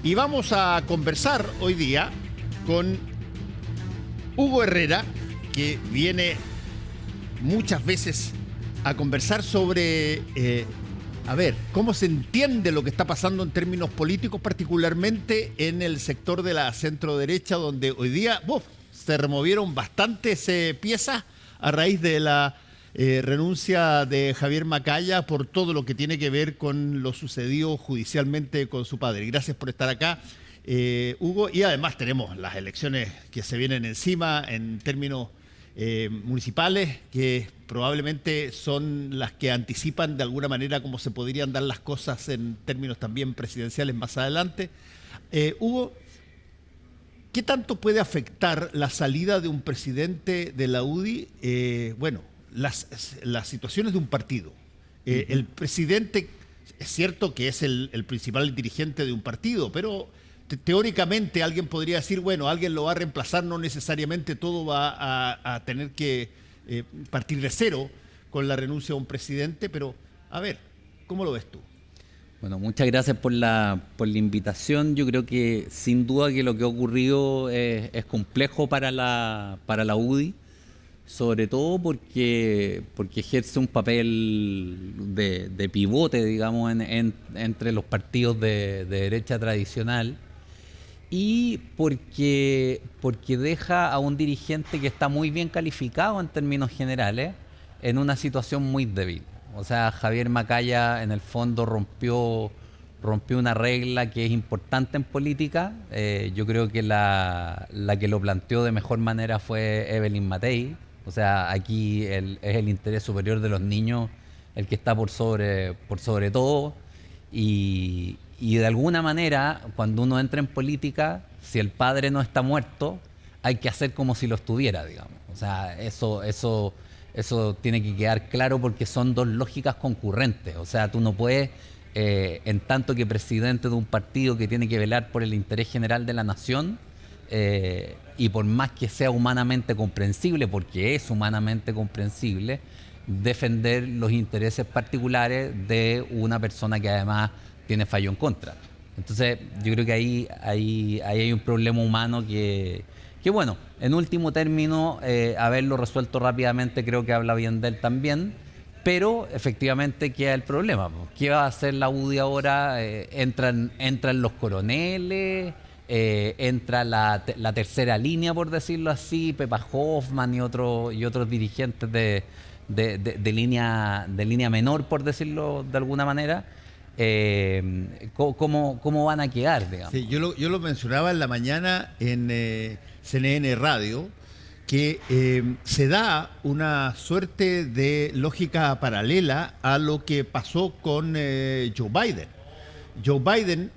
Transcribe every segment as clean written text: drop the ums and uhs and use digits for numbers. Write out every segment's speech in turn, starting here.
Y vamos a conversar hoy día con Hugo Herrera, que viene muchas veces a conversar sobre, cómo se entiende lo que está pasando en términos políticos, particularmente en el sector de la centro-derecha, donde hoy día se removieron bastantes piezas a raíz de la renuncia de Javier Macaya por todo lo que tiene que ver con lo sucedido judicialmente con su padre. Gracias por estar acá, Hugo. Y además tenemos las elecciones que se vienen encima en términos municipales, que probablemente son las que anticipan de alguna manera cómo se podrían dar las cosas en términos también presidenciales más adelante. Hugo, ¿qué tanto puede afectar la salida de un presidente de la UDI? Las situaciones de un partido. El presidente, es cierto que es el principal dirigente de un partido, pero teóricamente alguien podría decir, bueno, alguien lo va a reemplazar, no necesariamente todo va a tener que partir de cero con la renuncia a un presidente, pero a ver, ¿cómo lo ves tú? Bueno, muchas gracias por la invitación. Yo creo que sin duda que lo que ha ocurrido es complejo para la UDI, sobre todo porque ejerce un papel de pivote, digamos, entre los partidos de derecha tradicional, y porque deja a un dirigente que está muy bien calificado en términos generales en una situación muy débil. O sea, Javier Macaya en el fondo rompió una regla que es importante en política. Yo creo que la que lo planteó de mejor manera fue Evelyn Matei. O sea, aquí es el interés superior de los niños el que está por sobre todo. Y de alguna manera, cuando uno entra en política, si el padre no está muerto, hay que hacer como si lo estuviera, digamos. O sea, eso tiene que quedar claro, porque son dos lógicas concurrentes. O sea, tú no puedes, en tanto que presidente de un partido que tiene que velar por el interés general de la nación, y por más que sea humanamente comprensible, porque es humanamente comprensible, defender los intereses particulares de una persona que además tiene fallo en contra. Entonces, yo creo que ahí hay un problema humano que bueno, en último término, haberlo resuelto rápidamente creo que habla bien de él también, pero efectivamente queda el problema. ¿Qué va a hacer la UDI ahora? Entran los coroneles, entra la tercera línea, por decirlo así, Pepa Hoffman y otros dirigentes de línea menor, por decirlo de alguna manera. ¿Cómo van a quedar, digamos? Sí, yo lo mencionaba en la mañana en CNN Radio, que se da una suerte de lógica paralela a lo que pasó con Joe Biden. Joe Biden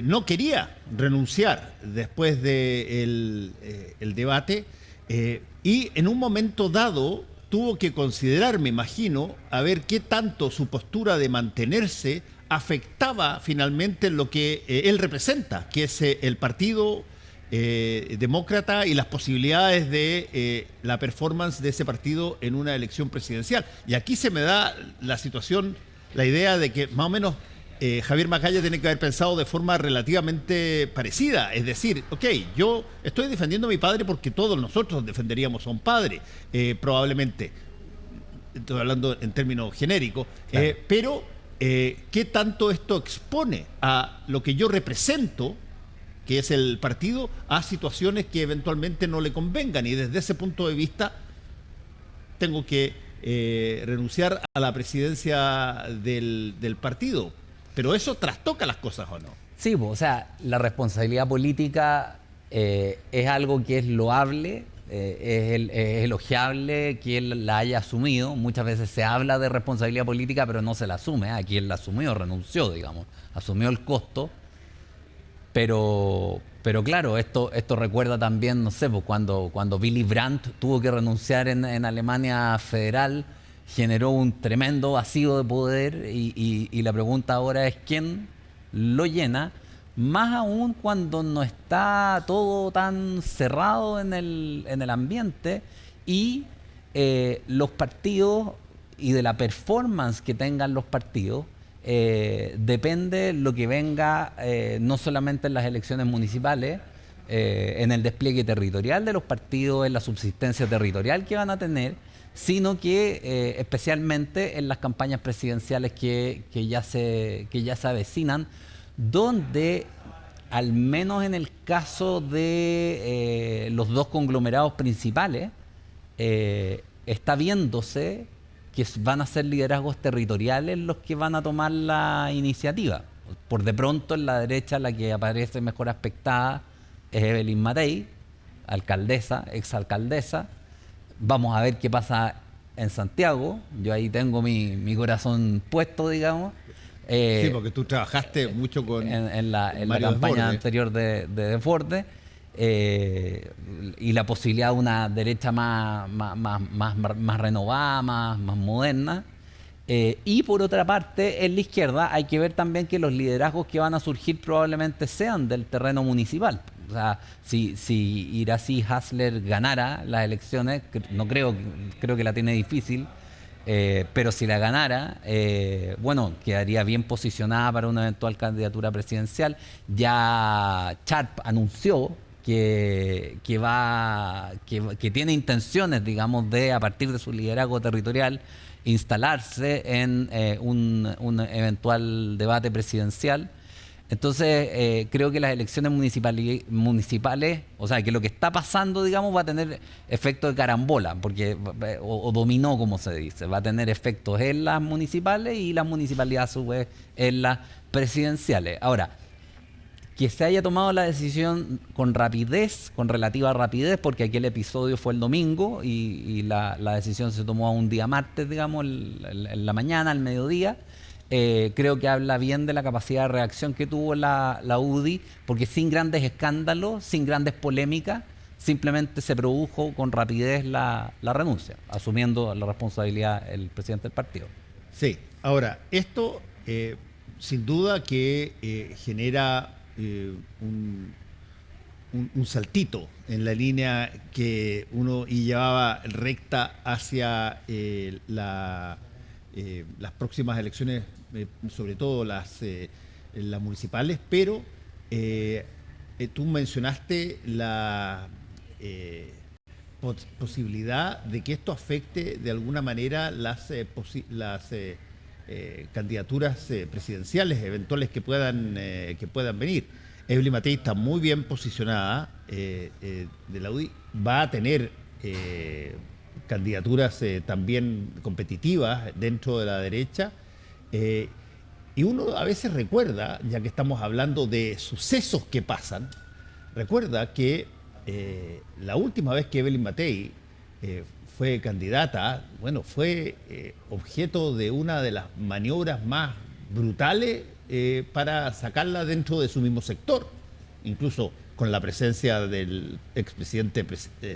no quería renunciar después del debate, y en un momento dado tuvo que considerar, me imagino, a ver qué tanto su postura de mantenerse afectaba finalmente lo que él representa, que es el partido demócrata y las posibilidades de la performance de ese partido en una elección presidencial. Y aquí se me da la situación, la idea de que más o menos Javier Macaya tiene que haber pensado de forma relativamente parecida. Es decir, ok, yo estoy defendiendo a mi padre porque todos nosotros defenderíamos a un padre, probablemente. Estoy hablando en términos genéricos, claro. Pero ¿qué tanto esto expone a lo que yo represento, que es el partido, a situaciones que eventualmente no le convengan? Y desde ese punto de vista tengo que renunciar a la presidencia del partido. Pero eso trastoca las cosas, ¿o no? Sí, o sea, la responsabilidad política es algo que es loable, es elogiable que él la haya asumido. Muchas veces se habla de responsabilidad política, pero no se la asume. Aquí él la asumió, renunció, digamos, asumió el costo. Pero claro, esto recuerda también, no sé, pues cuando Willy Brandt tuvo que renunciar en Alemania federal, generó un tremendo vacío de poder, y la pregunta ahora es ¿quién lo llena? Más aún cuando no está todo tan cerrado en el ambiente, y los partidos, y de la performance que tengan los partidos, depende lo que venga, no solamente en las elecciones municipales, en el despliegue territorial de los partidos, en la subsistencia territorial que van a tener, sino que especialmente en las campañas presidenciales que ya se avecinan, donde al menos en el caso de los dos conglomerados principales, está viéndose que van a ser liderazgos territoriales los que van a tomar la iniciativa. Por de pronto en la derecha la que aparece mejor aspectada es Evelyn Matei, alcaldesa, exalcaldesa. Vamos a ver qué pasa en Santiago. Yo ahí tengo mi corazón puesto, digamos. Sí, porque tú trabajaste mucho con en la campaña anterior de Desbordes. Y la posibilidad de una derecha más renovada, más moderna. Y por otra parte, en la izquierda hay que ver también que los liderazgos que van a surgir probablemente sean del terreno municipal. O sea, si Iracy Hasler ganara las elecciones, no creo que la tiene difícil, pero si la ganara, bueno, quedaría bien posicionada para una eventual candidatura presidencial. Ya Charp anunció que tiene intenciones, digamos, de, a partir de su liderazgo territorial, instalarse en un eventual debate presidencial. Entonces, creo que las elecciones municipales, o sea, que lo que está pasando, digamos, va a tener efecto de carambola, porque o dominó, como se dice, va a tener efectos en las municipales y las municipalidades, a su vez, en las presidenciales. Ahora, que se haya tomado la decisión con rapidez, con relativa rapidez, porque aquí el episodio fue el domingo y la decisión se tomó un día martes, digamos, en la mañana, al mediodía. Creo que habla bien de la capacidad de reacción que tuvo la UDI, porque sin grandes escándalos, sin grandes polémicas, simplemente se produjo con rapidez la renuncia, asumiendo la responsabilidad el presidente del partido. Sí, ahora, esto sin duda que genera un saltito en la línea que uno llevaba recta hacia las próximas elecciones, sobre todo las municipales, pero tú mencionaste la posibilidad de que esto afecte de alguna manera las candidaturas presidenciales eventuales que puedan venir. Evelyn Matei está muy bien posicionada de la UDI, va a tener candidaturas también competitivas dentro de la derecha, y uno a veces recuerda, ya que estamos hablando de sucesos que pasan, recuerda que la última vez que Evelyn Matei fue candidata, bueno, fue objeto de una de las maniobras más brutales para sacarla dentro de su mismo sector, incluso con la presencia del expresidente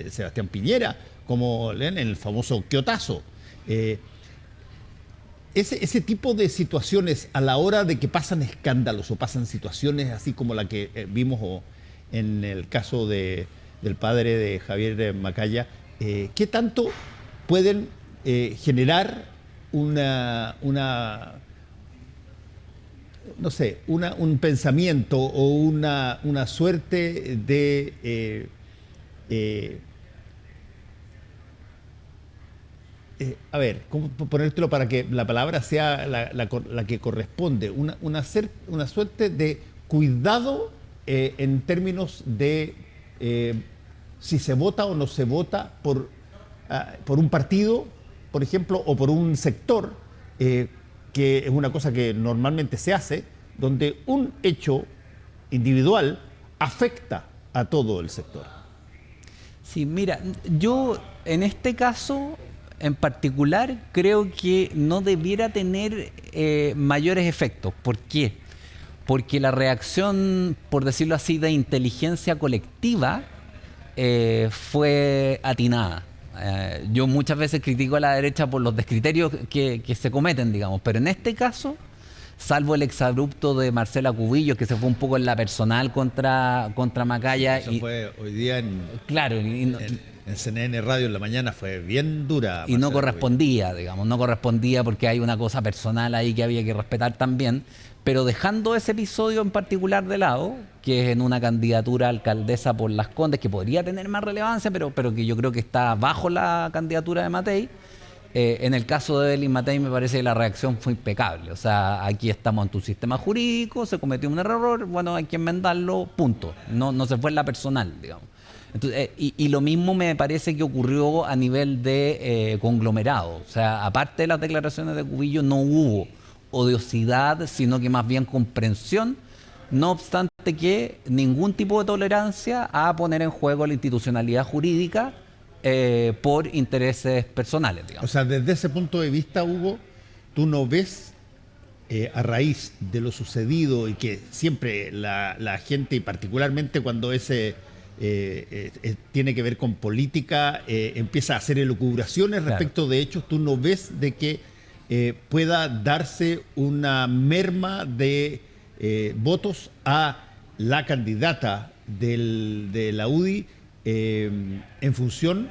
Sebastián Piñera, como en el famoso quiotazo. Ese tipo de situaciones, a la hora de que pasan escándalos o pasan situaciones así como la que vimos en el caso del padre de Javier Macaya, ¿qué tanto pueden generar un pensamiento o una suerte de a ver, ¿cómo ponértelo para que la palabra sea la que corresponde? Una suerte de cuidado en términos de si se vota o no se vota por un partido, por ejemplo, o por un sector, que es una cosa que normalmente se hace, donde un hecho individual afecta a todo el sector. Sí, mira, yo en este caso en particular creo que no debiera tener mayores efectos. ¿Por qué? Porque la reacción, por decirlo así, de inteligencia colectiva fue atinada. Yo muchas veces critico a la derecha por los descriterios que se cometen, digamos, pero en este caso, salvo el exabrupto de Marcela Cubillos, que se fue un poco en la personal contra Macaya. Eso fue hoy día en... Claro, en CNN Radio en la mañana fue bien dura. Y no correspondía, digamos, no correspondía porque hay una cosa personal ahí que había que respetar también. Pero dejando ese episodio en particular de lado, que es en una candidatura a alcaldesa por Las Condes, que podría tener más relevancia, pero que yo creo que está bajo la candidatura de Matei. En el caso de Evelyn Matei me parece que la reacción fue impecable. O sea, aquí estamos ante un sistema jurídico, se cometió un error, bueno, hay que enmendarlo, punto. No se fue en la personal, digamos. Entonces, y lo mismo me parece que ocurrió a nivel de conglomerado. O sea, aparte de las declaraciones de Cubillo, no hubo odiosidad, sino que más bien comprensión, no obstante que ningún tipo de tolerancia a poner en juego la institucionalidad jurídica por intereses personales, digamos. O sea, desde ese punto de vista, Hugo, tú no ves, a raíz de lo sucedido y que siempre la gente, y particularmente cuando tiene que ver con política, empieza a hacer elucubraciones respecto de hechos, tú no ves de que pueda darse una merma de votos a la candidata de la UDI en función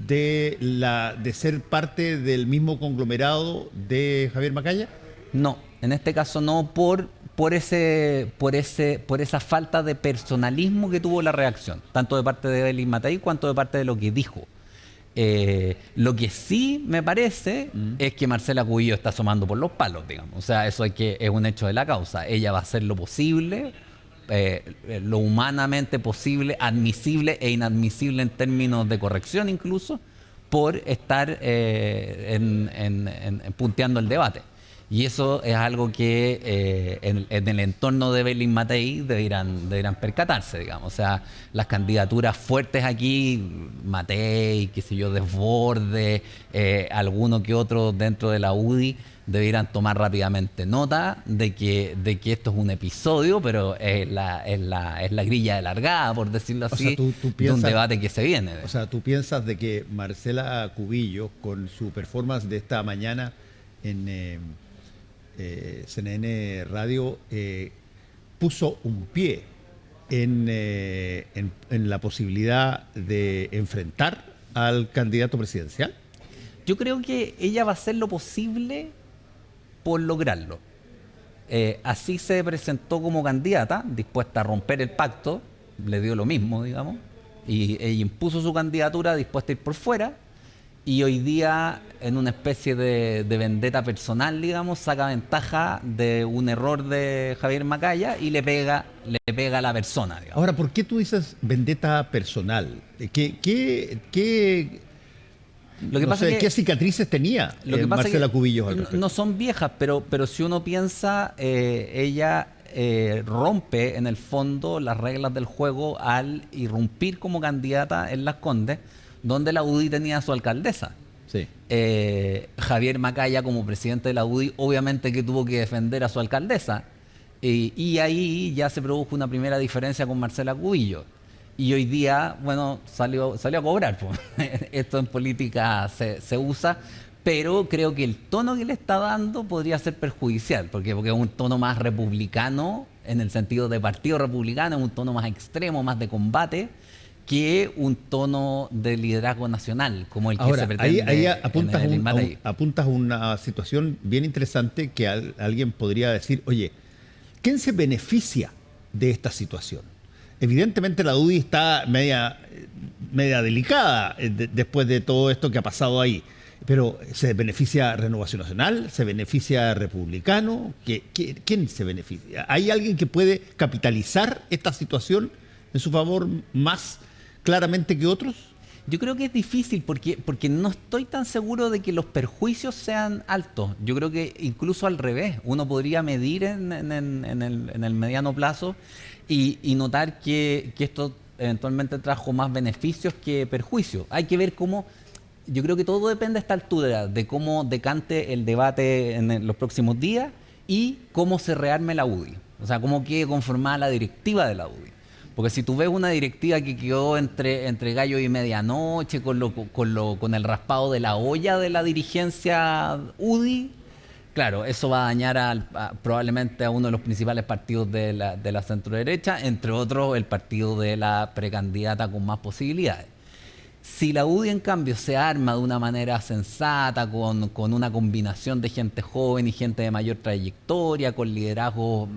de ser parte del mismo conglomerado de Javier Macaya? No, en este caso no, por esa falta de personalismo que tuvo la reacción, tanto de parte de Evelyn Matei cuanto de parte de lo que dijo. Lo que sí me parece es que Marcela Cubillo está asomando por los palos, digamos. O sea, eso es un hecho de la causa. Ella va a hacer lo posible, lo humanamente posible, admisible e inadmisible en términos de corrección incluso, por estar punteando el debate. Y eso es algo que en el entorno de Evelyn Matei deberán percatarse, digamos. O sea, las candidaturas fuertes aquí, Matei, qué sé yo, Desbordes, alguno que otro dentro de la UDI, deberán tomar rápidamente nota de que esto es un episodio, pero es la grilla de largada, por decirlo así, o sea, tú piensas, de un debate que se viene. O sea, tú piensas de que Marcela Cubillo, con su performance de esta mañana en CNN Radio, puso un pie en la posibilidad de enfrentar al candidato presidencial? Yo creo que ella va a hacer lo posible por lograrlo. Así se presentó como candidata, dispuesta a romper el pacto, le dio lo mismo, digamos, y ella impuso su candidatura dispuesta a ir por fuera. Y hoy día, en una especie de vendetta personal, digamos, saca ventaja de un error de Javier Macaya y le pega a la persona, digamos. Ahora, ¿por qué tú dices vendetta personal? ¿Qué cicatrices tenía Marcela Cubillos al respecto? No son viejas, pero si uno piensa, ella rompe en el fondo las reglas del juego al irrumpir como candidata en Las Condes, donde la UDI tenía a su alcaldesa. Sí. Javier Macaya, como presidente de la UDI, obviamente que tuvo que defender a su alcaldesa. Y ahí ya se produjo una primera diferencia con Marcela Cubillo. Y hoy día, bueno, salió a cobrar. Esto en política se usa, pero creo que el tono que le está dando podría ser perjudicial, porque es un tono más republicano, en el sentido de partido republicano, es un tono más extremo, más de combate, que un tono de liderazgo nacional, como el que se pretende. Ahí apuntas a una situación bien interesante que alguien podría decir, oye, ¿quién se beneficia de esta situación? Evidentemente la UDI está media delicada después de todo esto que ha pasado ahí, pero ¿se beneficia Renovación Nacional? ¿Se beneficia Republicano? ¿Quién se beneficia? ¿Hay alguien que puede capitalizar esta situación en su favor más claramente que otros? Yo creo que es difícil porque no estoy tan seguro de que los perjuicios sean altos. Yo creo que incluso al revés, uno podría medir en el mediano plazo y notar que esto eventualmente trajo más beneficios que perjuicios. Hay que ver cómo, yo creo que todo depende a esta altura de cómo decante el debate en los próximos días y cómo se rearme la UDI. O sea, cómo quede conformada la directiva de la UDI. Porque si tú ves una directiva que quedó entre gallo y medianoche, con el raspado de la olla de la dirigencia UDI, claro, eso va a dañar probablemente a uno de los principales partidos de la centro derecha, entre otros el partido de la precandidata con más posibilidades. Si la UDI, en cambio, se arma de una manera sensata, con una combinación de gente joven y gente de mayor trayectoria, con liderazgos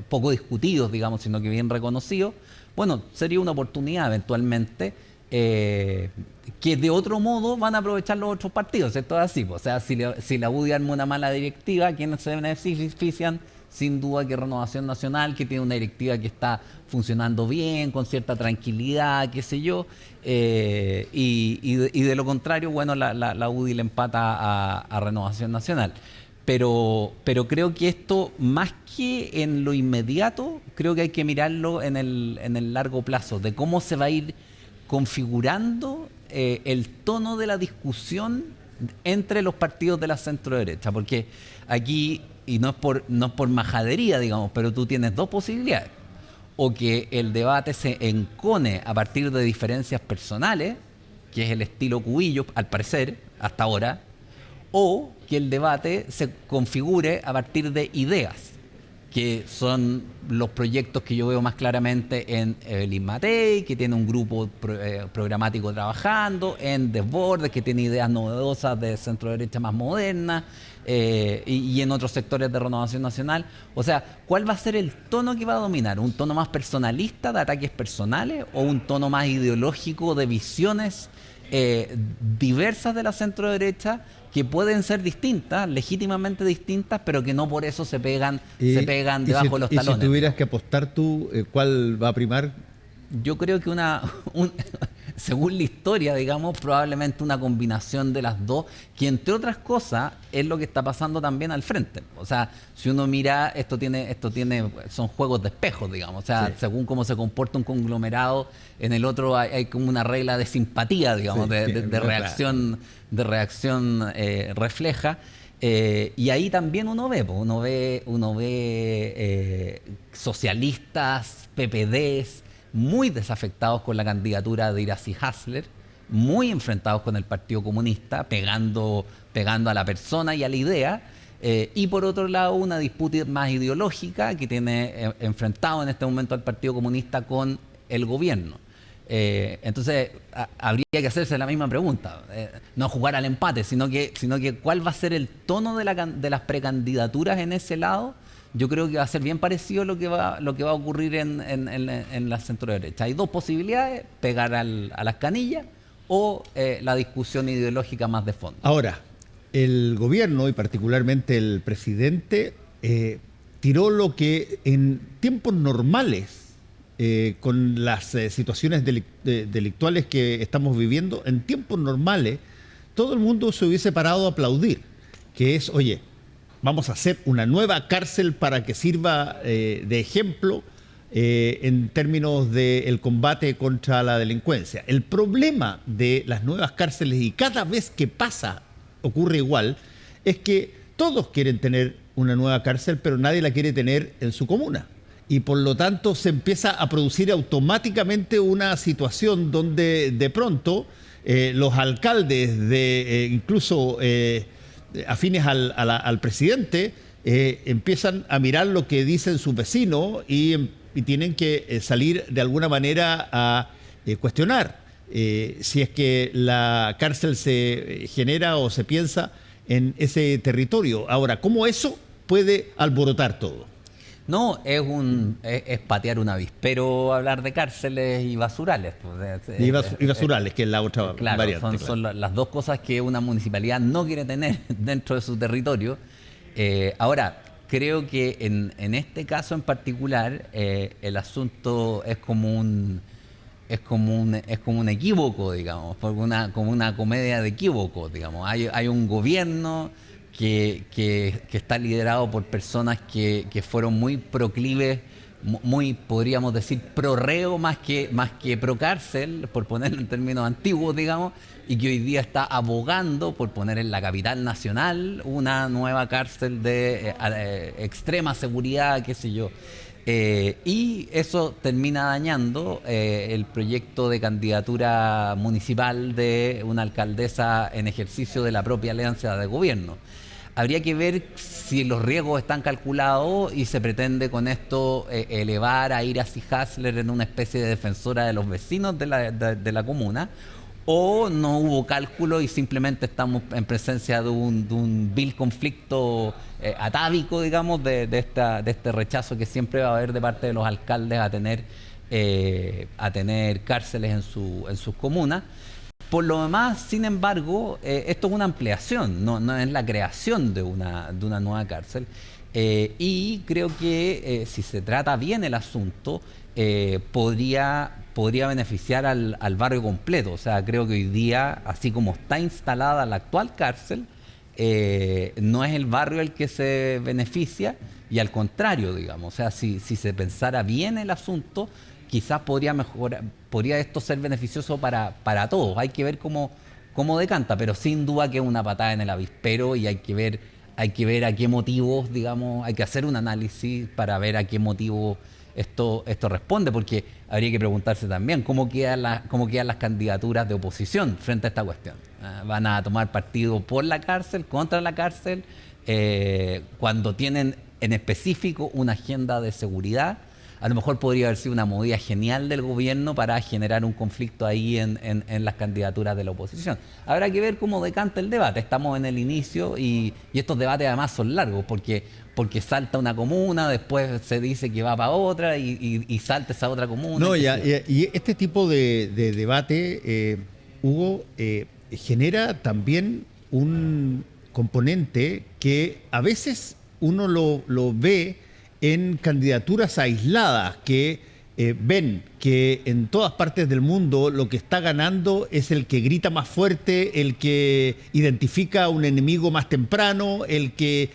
poco discutidos, digamos, sino que bien reconocidos, bueno, sería una oportunidad eventualmente que de otro modo van a aprovechar los otros partidos, ¿cierto? Así, o sea, si la UDI arma una mala directiva, ¿quiénes se benefician? Sin duda que Renovación Nacional, que tiene una directiva que está funcionando bien, con cierta tranquilidad, qué sé yo, y de lo contrario, bueno, la UDI le empata a Renovación Nacional. Pero creo que esto, más que en lo inmediato, creo que hay que mirarlo en el largo plazo, de cómo se va a ir configurando el tono de la discusión entre los partidos de la centro derecha, porque aquí, y no es por majadería, digamos, pero tú tienes dos posibilidades: o que el debate se encone a partir de diferencias personales, que es el estilo Cubillos, al parecer, hasta ahora, o que el debate se configure a partir de ideas, que son los proyectos que yo veo más claramente en Evelyn Matei, que tiene un grupo programático trabajando, en Desbordes, que tiene ideas novedosas de centro derecha más moderna, y en otros sectores de Renovación Nacional. O sea, ¿cuál va a ser el tono que va a dominar? ¿Un tono más personalista, de ataques personales, o un tono más ideológico, de visiones diversas de la centro derecha, que pueden ser distintas, legítimamente distintas, pero que no por eso se pegan debajo de los talones? Y si tuvieras que apostar tú, ¿cuál va a primar? Yo creo que según la historia, digamos, probablemente una combinación de las dos, que entre otras cosas es lo que está pasando también al frente. O sea, si uno mira, son juegos de espejos, digamos. O sea, sí, según cómo se comporta un conglomerado, en el otro hay como una regla de simpatía, digamos, sí, de reacción, refleja. Y ahí también uno ve socialistas, PPDs, muy desafectados con la candidatura de Iracy Hasler, muy enfrentados con el Partido Comunista, pegando a la persona y a la idea, y por otro lado una disputa más ideológica que tiene enfrentado en este momento al Partido Comunista con el gobierno. Entonces habría que hacerse la misma pregunta, no jugar al empate, sino que cuál va a ser el tono de las precandidaturas en ese lado. Yo creo que va a ser bien parecido a lo que va a ocurrir en la centro derecha. Hay dos posibilidades: pegar a las canillas, o la discusión ideológica más de fondo. Ahora, el gobierno y particularmente el presidente tiró lo que en tiempos normales, con las situaciones delictuales que estamos viviendo, en tiempos normales todo el mundo se hubiese parado a aplaudir, que es, oye, vamos a hacer una nueva cárcel para que sirva de ejemplo en términos del combate contra la delincuencia. El problema de las nuevas cárceles, y cada vez que pasa ocurre igual, es que todos quieren tener una nueva cárcel, pero nadie la quiere tener en su comuna. Y por lo tanto se empieza a producir automáticamente una situación donde de pronto los alcaldes, incluso afines al presidente, empiezan a mirar lo que dicen sus vecinos y tienen que salir de alguna manera a cuestionar si es que la cárcel se genera o se piensa en ese territorio. Ahora, ¿cómo eso puede alborotar todo? No, es patear un avispero hablar de cárceles y basurales. Pues, y basurales, que es la otra variante. Son las dos cosas que una municipalidad no quiere tener dentro de su territorio. Ahora, creo que en este caso en particular, el asunto es como un equívoco, digamos, como una comedia de equívocos, digamos. Hay un gobierno que está liderado por personas que fueron muy proclives, muy, podríamos decir, pro reo más que pro cárcel, por ponerlo en términos antiguos, digamos, y que hoy día está abogando por poner en la capital nacional una nueva cárcel de extrema seguridad, qué sé yo. Y eso termina dañando el proyecto de candidatura municipal de una alcaldesa en ejercicio de la propia alianza de gobierno. habría que ver si los riesgos están calculados y se pretende con esto elevar a Ira Hasler en una especie de defensora de los vecinos de la comuna, o no hubo cálculo y simplemente estamos en presencia de un vil conflicto atávico, digamos, de este rechazo que siempre va a haber de parte de los alcaldes a tener cárceles en sus comunas. Por lo demás, sin embargo, esto es una ampliación, no es la creación de una nueva cárcel. Y creo que si se trata bien el asunto, podría beneficiar al barrio completo. O sea, creo que hoy día, así como está instalada la actual cárcel, no es el barrio el que se beneficia, y al contrario, digamos. O sea, si se pensara bien el asunto, quizás podría esto ser beneficioso para todos. Hay que ver cómo decanta, pero sin duda que es una patada en el avispero, y hay que ver a qué motivos, digamos, hay que hacer un análisis para ver a qué motivo esto responde, porque habría que preguntarse también cómo quedan las candidaturas de oposición frente a esta cuestión. ¿Van a tomar partido por la cárcel, contra la cárcel, cuando tienen en específico una agenda de seguridad? A lo mejor podría haber sido una movida genial del gobierno para generar un conflicto ahí en las candidaturas de la oposición. Habrá que ver cómo decanta el debate. Estamos en el inicio y estos debates además son largos porque salta una comuna, después se dice que va para otra y salta esa otra comuna. No, y este tipo de debate, Hugo, genera también un componente que a veces uno lo ve en candidaturas aisladas que ven que en todas partes del mundo lo que está ganando es el que grita más fuerte, el que identifica a un enemigo más temprano, el que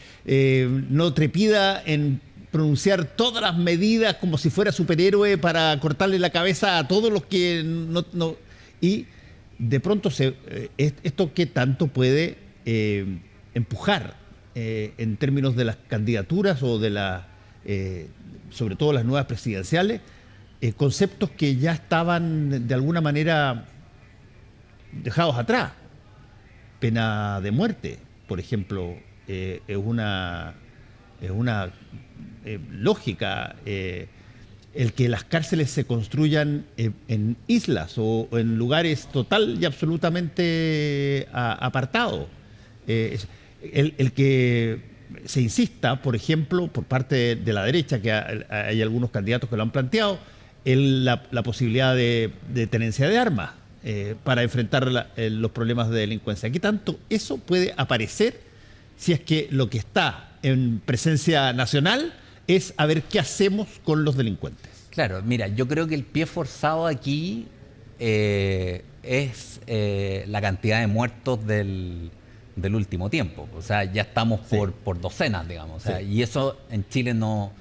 no trepida en pronunciar todas las medidas como si fuera superhéroe para cortarle la cabeza a todos los que no. Y de pronto esto que tanto puede empujar en términos de las candidaturas o de sobre todo las nuevas presidenciales, conceptos que ya estaban de alguna manera dejados atrás. Pena de muerte, por ejemplo, es una lógica. El que las cárceles se construyan en islas o en lugares total y absolutamente apartados. El que se insista, por ejemplo, por parte de la derecha, que hay algunos candidatos que lo han planteado, la posibilidad de tenencia de armas para enfrentar los problemas de delincuencia. ¿Qué tanto eso puede aparecer si es que lo que está en presencia nacional es a ver qué hacemos con los delincuentes? Claro, mira, yo creo que el pie forzado aquí es la cantidad de muertos del último tiempo. O sea, ya estamos por docenas, digamos. O sea, y eso en Chile no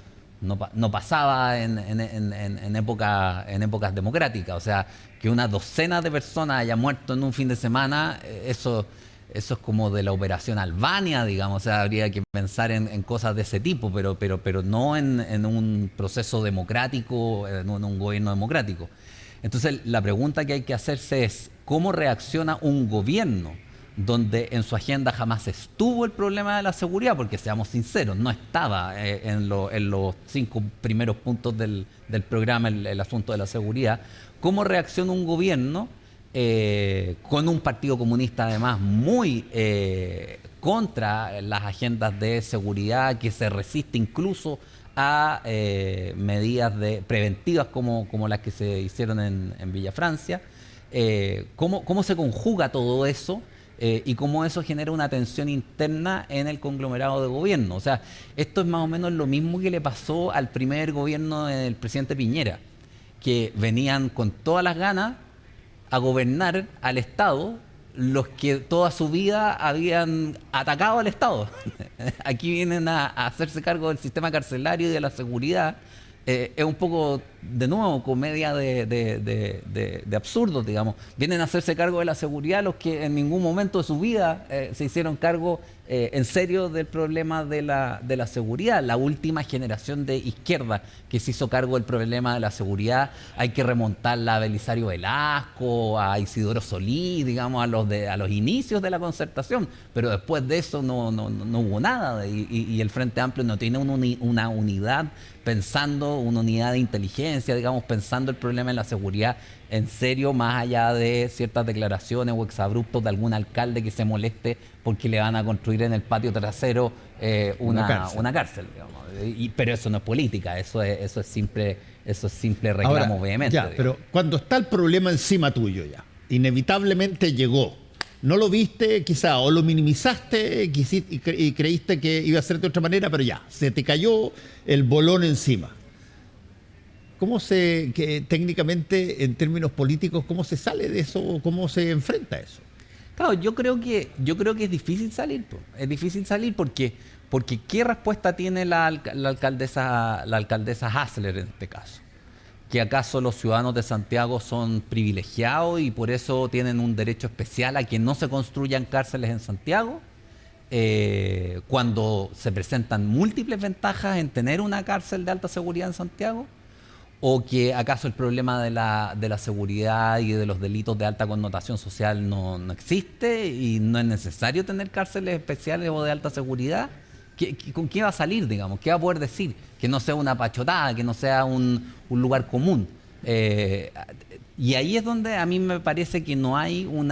pasaba en épocas democráticas. O sea, que una docena de personas haya muerto en un fin de semana, eso es como de la operación Albania, digamos. O sea, habría que pensar en cosas de ese tipo, pero no en un proceso democrático, en un gobierno democrático. Entonces, la pregunta que hay que hacerse es, ¿cómo reacciona un gobierno donde en su agenda jamás estuvo el problema de la seguridad? Porque seamos sinceros, no estaba en los 5 primeros puntos del programa el asunto de la seguridad. ¿Cómo reacciona un gobierno con un partido comunista además muy contra las agendas de seguridad, que se resiste incluso a medidas preventivas como las que se hicieron en Villa Francia? ¿Cómo se conjuga todo eso? Y cómo eso genera una tensión interna en el conglomerado de gobierno. O sea, esto es más o menos lo mismo que le pasó al primer gobierno del presidente Piñera, que venían con todas las ganas a gobernar al Estado los que toda su vida habían atacado al Estado. Aquí vienen a hacerse cargo del sistema carcelario y de la seguridad. Es un poco de nuevo, comedia de absurdos, digamos. Vienen a hacerse cargo de la seguridad los que en ningún momento de su vida se hicieron cargo en serio del problema de la seguridad. La última generación de izquierda que se hizo cargo del problema de la seguridad, hay que remontarla a Belisario Velasco, a Isidoro Solís, digamos, a los inicios de la Concertación, pero después de eso no hubo nada, y el Frente Amplio no tiene una unidad pensando, una unidad de inteligencia, digamos, pensando el problema de la seguridad en serio, más allá de ciertas declaraciones o exabruptos de algún alcalde que se moleste porque le van a construir en el patio trasero una cárcel, digamos. Pero eso no es política, eso es simple reclamo. Ahora, vehemente. Ya, pero cuando está el problema encima tuyo ya, inevitablemente llegó. No lo viste quizá, o lo minimizaste y creíste que iba a ser de otra manera, pero ya, se te cayó el bolón encima. Técnicamente, en términos políticos, cómo se sale de eso, cómo se enfrenta a eso? Claro, yo creo que es difícil salir, po. Es difícil salir porque ¿qué respuesta tiene la alcaldesa Hasler en este caso? ¿Que acaso los ciudadanos de Santiago son privilegiados y por eso tienen un derecho especial a que no se construyan cárceles en Santiago? Cuando se presentan múltiples ventajas en tener una cárcel de alta seguridad en Santiago. ¿O que acaso el problema de la seguridad y de los delitos de alta connotación social no existe y no es necesario tener cárceles especiales o de alta seguridad? ¿Con qué va a salir, digamos? ¿Qué va a poder decir? Que no sea una pachotada, que no sea un lugar común. Y ahí es donde a mí me parece que no hay un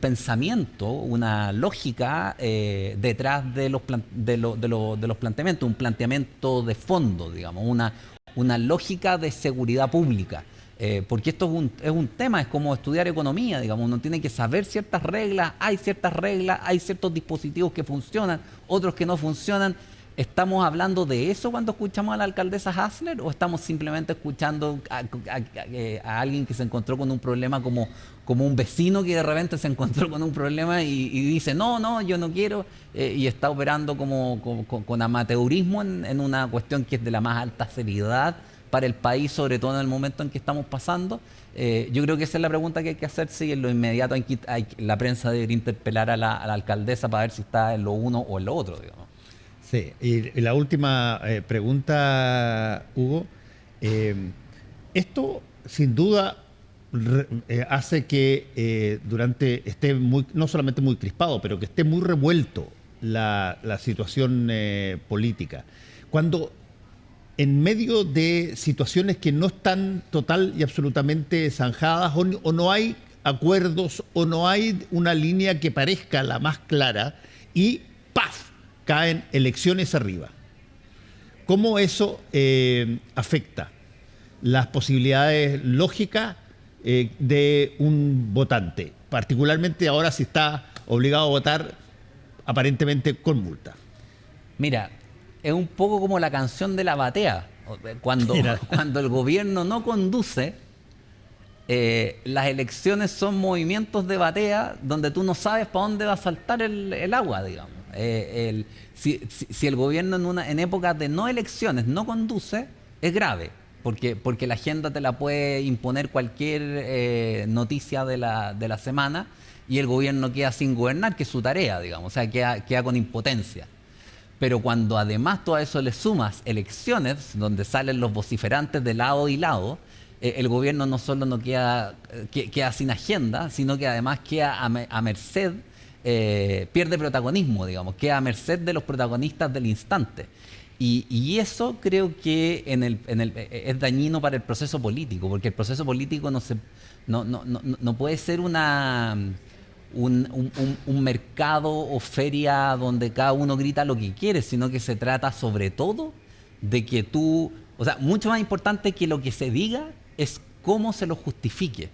pensamiento, una lógica detrás de los planteamientos, un planteamiento de fondo, digamos, una lógica de seguridad pública. Porque esto es un tema, es como estudiar economía, digamos, uno tiene que saber ciertas reglas, hay ciertos dispositivos que funcionan, otros que no funcionan. ¿Estamos hablando de eso cuando escuchamos a la alcaldesa Hasler o estamos simplemente escuchando a alguien que se encontró con un problema como un vecino que de repente se encontró con un problema y dice no, yo no quiero, y está operando con amateurismo en una cuestión que es de la más alta seriedad para el país, sobre todo en el momento en que estamos pasando? Yo creo que esa es la pregunta que hay que hacerse, y en lo inmediato la prensa debería interpelar a la alcaldesa para ver si está en lo uno o en lo otro, digamos. Sí, y la última pregunta, Hugo. Esto, sin duda, hace que esté no solamente muy crispado, pero que esté muy revuelto la situación política. Cuando en medio de situaciones que no están total y absolutamente zanjadas, o no hay acuerdos, o no hay una línea que parezca la más clara, y ¡paf!, caen elecciones arriba. ¿Cómo eso afecta las posibilidades lógicas de un votante? Particularmente ahora si está obligado a votar aparentemente con multa. Mira, es un poco como la canción de la batea. Cuando el gobierno no conduce, las elecciones son movimientos de batea donde tú no sabes para dónde va a saltar el agua, digamos. Si el gobierno en épocas de no elecciones no conduce, es grave, porque la agenda te la puede imponer cualquier noticia de la semana, y el gobierno queda sin gobernar, que es su tarea, digamos, o sea, queda con impotencia. Pero cuando además todo eso le sumas elecciones, donde salen los vociferantes de lado y lado, el gobierno no solo no queda sin agenda, sino que además queda a merced, pierde protagonismo, digamos, queda a merced de los protagonistas del instante. Y eso creo que es dañino para el proceso político, porque el proceso político no puede ser un mercado o feria donde cada uno grita lo que quiere, sino que se trata sobre todo de que mucho más importante que lo que se diga es cómo se lo justifique,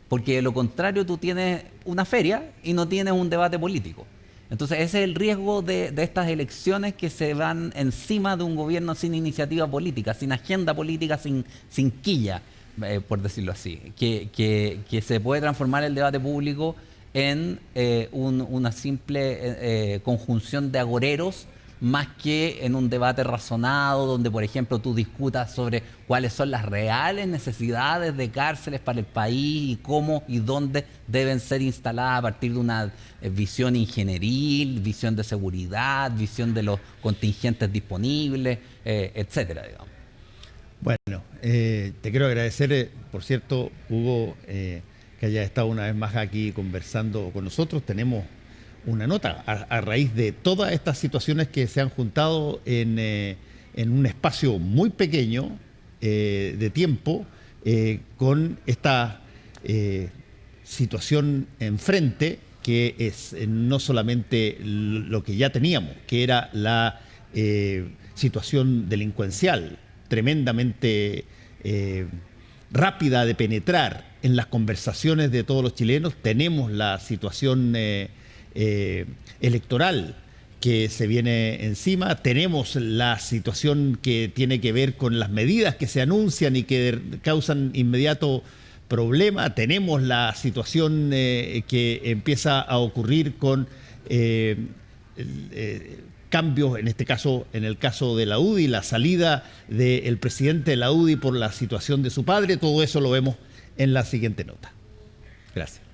porque de lo contrario tú tienes una feria y no tienes un debate político. Entonces ese es el riesgo de estas elecciones, que se van encima de un gobierno sin iniciativa política, sin agenda política, sin quilla, por decirlo así, que se puede transformar el debate público en una simple conjunción de agoreros más que en un debate razonado donde, por ejemplo, tú discutas sobre cuáles son las reales necesidades de cárceles para el país y cómo y dónde deben ser instaladas a partir de una visión ingenieril, visión de seguridad, visión de los contingentes disponibles, etcétera, digamos. Bueno, te quiero agradecer, por cierto, Hugo, que hayas estado una vez más aquí conversando con nosotros. Tenemos una nota a raíz de todas estas situaciones que se han juntado en un espacio muy pequeño de tiempo, con esta situación enfrente, que es no solamente lo que ya teníamos, que era la situación delincuencial tremendamente rápida de penetrar en las conversaciones de todos los chilenos. Tenemos la situación electoral que se viene encima, tenemos la situación que tiene que ver con las medidas que se anuncian y que causan inmediato problema, tenemos la situación que empieza a ocurrir con cambios, en este caso, en el caso de la UDI, la salida del presidente de la UDI por la situación de su padre. Todo eso lo vemos en la siguiente nota. Gracias.